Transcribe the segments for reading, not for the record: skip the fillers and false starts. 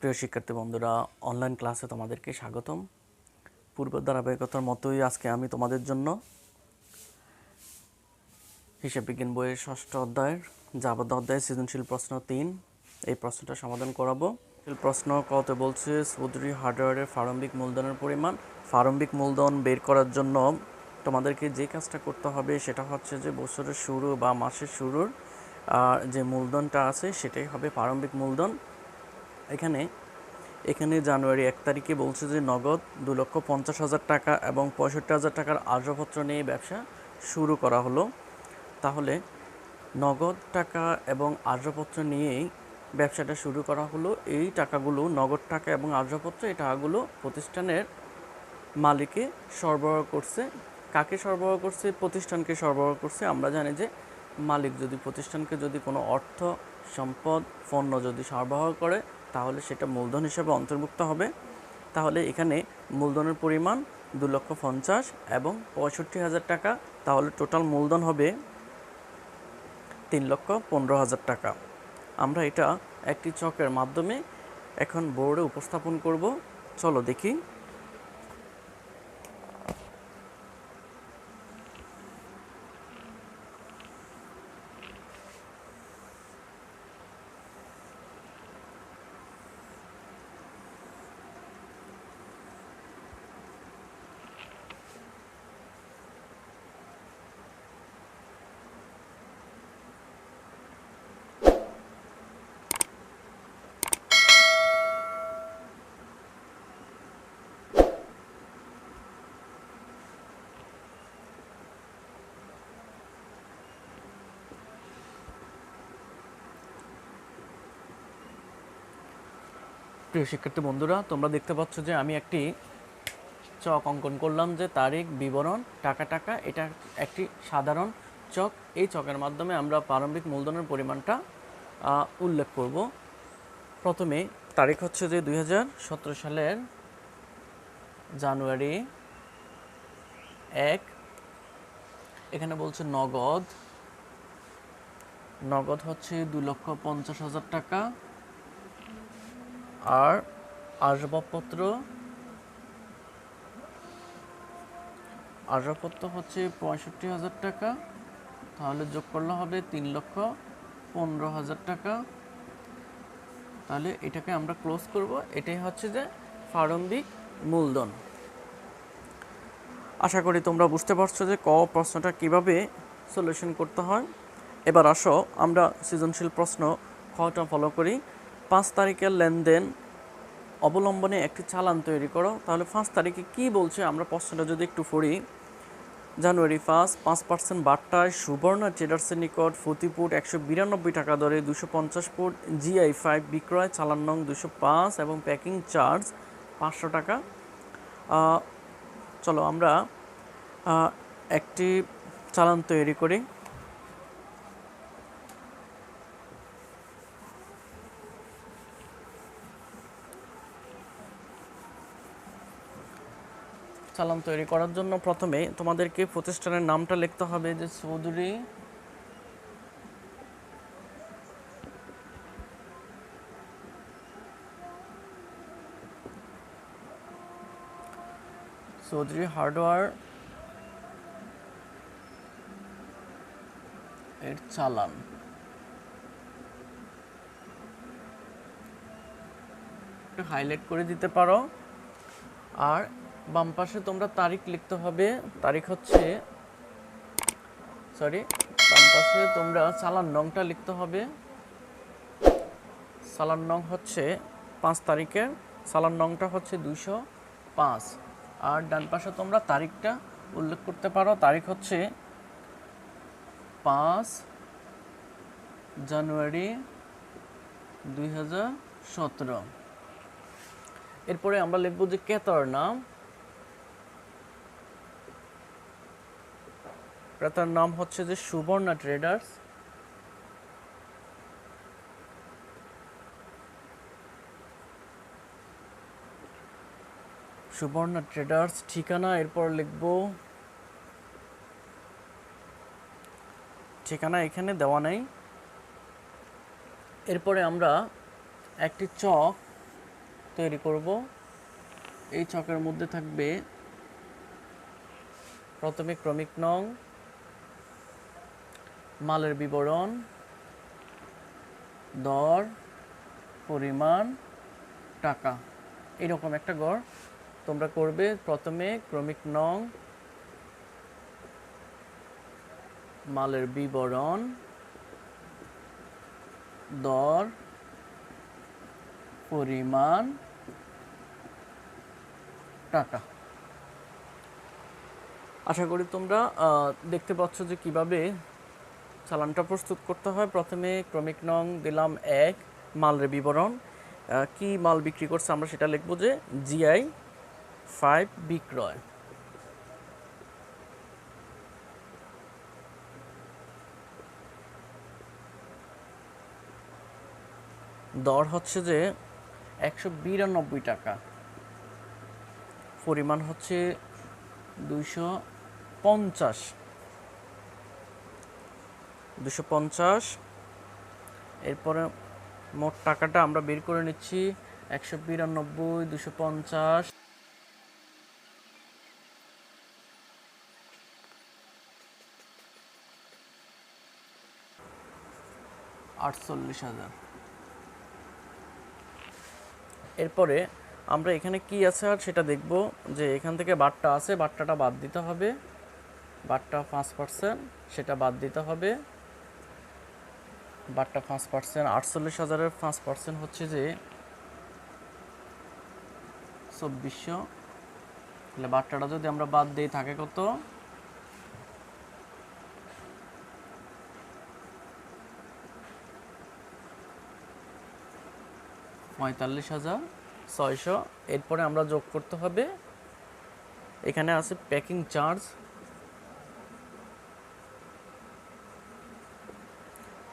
প্রিয় শিক্ষার্থী বন্ধুরা, অনলাইন ক্লাসে তোমাদেরকে স্বাগতম। পূর্ব ধারাবাহিকতার মতোই আজকে আমি তোমাদের জন্য হিসাব বিজ্ঞান বইয়ের ষষ্ঠ অধ্যায়ের যাবত অধ্যায় সৃজনশীল প্রশ্ন 3 এই প্রশ্নটা সমাধান করাবো। প্রশ্ন কতে বলছে চৌধুরী হার্ডওয়্যারের প্রারম্ভিক মূলধনের পরিমাণ। প্রারম্ভিক মূলধন বের করার জন্য তোমাদেরকে যে কাজটা করতে হবে সেটা হচ্ছে যে বছরের শুরু বা মাসের শুরুর যে মূলধনটা আছে সেটাই হবে প্রারম্ভিক মূলধন। এখানে জানুয়ারি 1 তারিখে বলছে যে নগদ 2,50,000 টাকা এবং 65,000 টাকার আসবাবপত্র নিয়ে ব্যবসা শুরু করা হলো। তাহলে নগদ টাকা এবং আসবাবপত্র নিয়েই ব্যবসাটা শুরু করা হলো। এই টাকাগুলো, নগদ টাকা এবং আসবাবপত্র, এই টাকাগুলো প্রতিষ্ঠানের মালিককে সরবরাহ করছে। কাকে সরবরাহ করছে? প্রতিষ্ঠানকে সরবরাহ করছে। আমরা জানি যে মালিক যদি প্রতিষ্ঠানকে যদি কোনো অর্থ, সম্পদ, পণ্য যদি সরবরাহ করে তাহলে সেটা মূলধন হিসেবে অন্তর্ভুক্ত হবে। তাহলে এখানে মূলধনের পরিমাণ 2,50,000 এবং 65,000 টাকা। তাহলে টোটাল মূলধন হবে 3,15,000 টাকা। আমরা এটা একটি চকের মাধ্যমে এখন বোর্ডে উপস্থাপন করব। চলো দেখি। প্রিয় শিক্ষার্থী বন্ধুরা, তোমরা দেখতে পাচ্ছ যে আমি একটি চক অঙ্কন করলাম যে তারিখ, বিবরণ, টাকা। এটা একটি সাধারণ চক। এই চকের মাধ্যমে আমরা প্রারম্ভিক মূলধনের পরিমাণটা উল্লেখ করব। প্রথমে তারিখ হচ্ছে যে 2017 সালের জানুয়ারি 1। এখানে বলছে নগদ হচ্ছে 2,50,000 টাকা। আর আসবাবপত্র হচ্ছে 65,000 টাকা। তাহলে যোগ করলে হবে 3,15,000 টাকা। তাহলে এটাকে আমরা ক্লোজ করব। এটাই হচ্ছে যে প্রারম্ভিক মূলধন। আশা করি তোমরা বুঝতে পারছো যে প্রশ্নটা কিভাবে সলিউশন করতে হয়। এবার আসো আমরা সৃজনশীল প্রশ্ন খটা ফলো করি। 5 তারিখের লেনদেন অবলম্বনে একটি চালান তৈরি করো। তাহলে 5 তারিখে কি বলছে আমরা প্রশ্নটা যদি একটু পড়ি। জানুয়ারি 1, 5% বাট্টায় সুবর্ণা ট্রেডার্সের নিকট প্রতি ফুট 192 টাকা দরে 250 ফুট GI5 বিক্রয়, চালান নং 205 এবং প্যাকিং চার্জ 500 টাকা। চলো আমরা একটি চালান তৈরি করি। চালান তৈরি করার জন্য প্রথমে তোমাদেরকে প্রতিষ্ঠানের নামটা লিখতে হবে যে চৌধুরী হার্ডওয়্যার এর চালান। হাইলাইট করে দিতে পারো। আর বাম পাশে তোমরা তারিখ লিখতে হবে। তারিখ হচ্ছে বাম পাশে তোমরা চালান নংটা লিখতে হবে। চালান নং হচ্ছে 5 তারিখের, চালান নংটা হচ্ছে 205। আর ডান পাশে তোমরা তারিখটা উল্লেখ করতে পারো। তারিখ হচ্ছে 5 জানুয়ারি 2017। এরপরে আমরা লিখব যে ক্রেতার নাম। ক্রেতার নাম হচ্ছে যে সুবর্ণা ট্রেডার্স। ঠিকানা এরপর লিখব, ঠিকানা এখানে দেওয়া নেই। এরপরে আমরা একটি চক তৈরি করব। এই ছকের মধ্যে থাকবে প্রথমে ক্রমিক নং, মালের বিবরণ, দর, পরিমাণ, টাকা, এরকম একটা গড় তোমরা করবে। প্রথমে ক্রমিক নং, মালের বিবরণ, দর, পরিমাণ, টাকা। আশা করি তোমরা দেখতে পাচ্ছ যে কিভাবে চালানটা প্রস্তুত করতে হয়। প্রথমে ক্রমিক নং দিলাম 1, মালের বিবরণ, কি মাল বিক্রি করছে আমরা সেটা লিখব যে GI 5 বিক্রয়। দর হচ্ছে যে 192 টাকা, পরিমাণ হচ্ছে 250। এরপরে মোট টাকাটা আমরা বের করে নিচ্ছি, 192, 250, 48,000। এরপরে আমরা এখানে কি আছে আর সেটা দেখব, যে এখান থেকে বাট্টা আছে, বাট্টাটা বাদ দিতে হবে, বাট্টা 5%, সেটা বাদ দিতে হবে। বাট্টা 5%, 48,000-এর 5% হচ্ছে যে 2400। তাহলে বাট্টাটা যদি আমরা বাদ দিই থাকে কত, 45,600। এরপরে আমরা যোগ করতে হবে, এখানে আছে প্যাকিং চার্জ,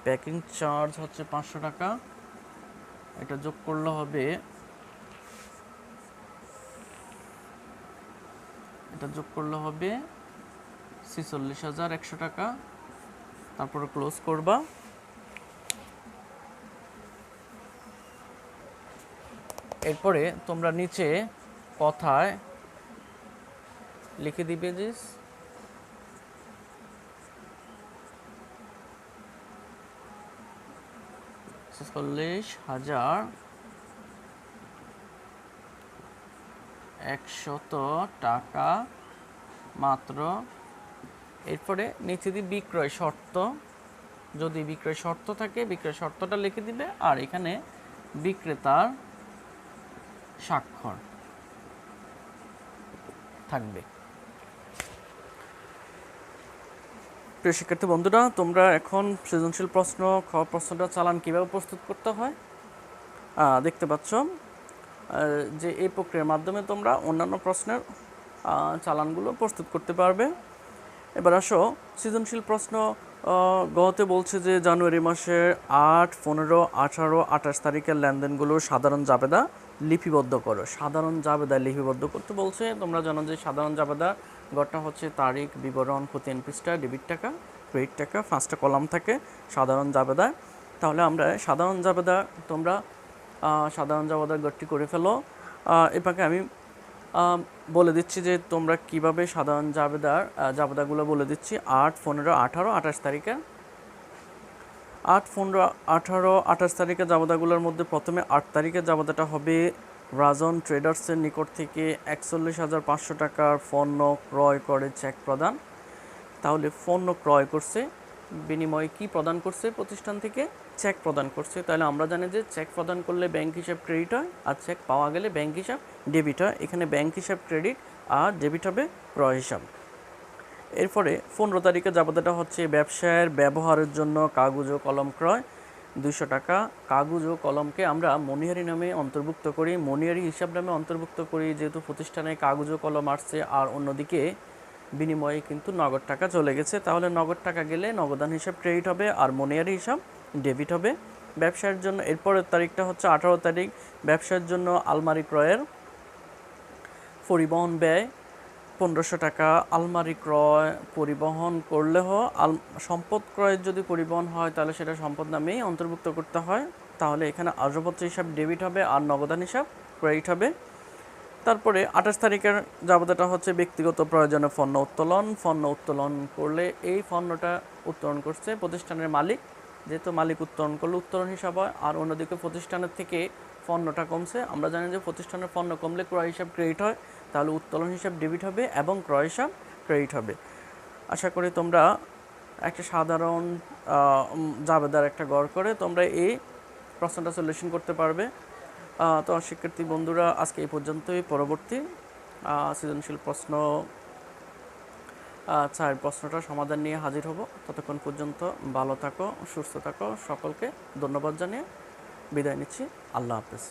প্যাকিং চার্জ হচ্ছে 500 টাকা, এটা যোগ করলে হবে, এটা যোগ করলে হবে 46,100 টাকা। তারপরে ক্লোজ করবা। এরপরে তোমরা নিচে কথায় লিখে দিবে যে 46,100 টাকা মাত্র। এরপরে নিচে দিয়ে বিক্রয় শর্ত, যদি বিক্রয় শর্ত থাকে বিক্রয় শর্তটা লিখে দিবে, আর এখানে বিক্রেতার স্বাক্ষর থাকবে। প্রিয় শিক্ষার্থী বন্ধুরা, তোমরা এখন সৃজনশীল প্রশ্ন খ প্রশ্নটা চালান কিভাবে প্রস্তুত করতে হয় দেখতে পাচ্ছ, যে এই প্রক্রিয়ার মাধ্যমে তোমরা অন্যান্য প্রশ্নের চালানগুলো প্রস্তুত করতে পারবে। এবার আসো সৃজনশীল প্রশ্ন গতে বলছে যে জানুয়ারি মাসের 8, 15, 18, 28 তারিখের লেনদেনগুলো সাধারণ জাবেদা লিপিবদ্ধ করো। সাধারণ জাবেদা লিপিবদ্ধ করতে বলছে। তোমরা জানো যে সাধারণ জাবেদা গড়টা হচ্ছে তারিখ, বিবরণ, প্রতি পৃষ্ঠা, ডেবিট টাকা, ক্রেডিট টাকা, 5টা কলাম থাকে সাধারণ জাবেদায়। তাহলে আমরা সাধারণ জাবেদা, তোমরা সাধারণ জাবেদার গড়টি করে ফেলো। এটাকে আমি বলে দিচ্ছি যে তোমরা কিভাবে সাধারণ জাবেদাগুলো বলে দিচ্ছি। 8, 15, 18, 28 তারিখে, 8, 15, 18, 28 তারিখের জাবেদাগুলোর মধ্যে প্রথমে 8 তারিখের জাবেদাটা হবে রাজন ট্রেডার্সের নিকট থেকে 41,500 টাকার পণ্য ক্রয় করে চেক প্রদান। তাহলে পণ্য ক্রয় করছে, বিনিময়ে কি প্রদান করছে? প্রতিষ্ঠান থেকে চেক প্রদান করছে। তাহলে আমরা জানি যে চেক প্রদান করলে ব্যাংক হিসাব ক্রেডিট হয়, আর চেক পাওয়া গেলে ব্যাংক হিসাব ডেবিট হয়। এখানে ব্যাংক হিসাব ক্রেডিট আর ডেবিট হবে ক্রয় হিসাব। এরপরে 15 তারিখে জাবেদাটা হচ্ছে ব্যবসায়ের ব্যবহারের জন্য কাগজ ও কলম ক্রয় 200 টাকা। কাগজ ও কলমকে আমরা মনিহারি নামে অন্তর্ভুক্ত করি, মনিহারি হিসাব নামে অন্তর্ভুক্ত করি, যেহেতু প্রতিষ্ঠানে কাগজ ও কলম আসছে আর অন্যদিকে বিনিময়ে কিন্তু নগদ টাকা চলে গেছে। তাহলে নগদ টাকা গেলে নগদান হিসাব ক্রেডিট হবে আর মনিহারি হিসাব ডেবিট হবে। ব্যবসার জন্য এরপরের তারিখটা হচ্ছে 18 তারিখ, ব্যবসার জন্য আলমারি ক্রয়ের পরিবহন ব্যয় 1500 টাকা। আলমারি ক্রয় পরিবহন করলে সম্পদ ক্রয়ের যদি পরিবহন হয় তাহলে সেটা সম্পদ নামেই অন্তর্ভুক্ত করতে হয়। তাহলে এখানে আসবাবপত্র হিসাব ডেবিট হবে আর নগদান হিসাব ক্রেডিট হবে। তারপরে 28 তারিখের জাবেদাটা হচ্ছে ব্যক্তিগত প্রয়োজনে পণ্য উত্তোলন করলে এই পণ্যটা উত্তোলন করছে প্রতিষ্ঠানের মালিক, যেহেতু মালিক উত্তোলন করলে উত্তোলন হিসাব হয়। আর অন্যদিকে প্রতিষ্ঠানের থেকে পণ্যটা কমছে, আমরা জানি যে প্রতিষ্ঠানের পণ্য কমলে ক্রয় হিসাব ক্রেডিট হয়, তাহলে উত্তোলন হিসাব ডেবিট হবে এবং ক্রয় হিসাব ক্রেডিট হবে। আশা করি তোমরা একটা সাধারণ জাবেদার একটা গড় করে তোমরা এই প্রশ্নটা সলিউশন করতে পারবে। তো শিক্ষার্থী বন্ধুরা, আজকে এই পর্যন্তই। পরবর্তী সৃজনশীল প্রশ্ন 4 প্রশ্নটা সমাধান নিয়ে হাজির হব। ততক্ষণ পর্যন্ত ভালো থাকো, সুস্থ থাকো। সকলকে ধন্যবাদ জানিয়ে বিদায় নিচ্ছি। আল্লাহ হাফেজ।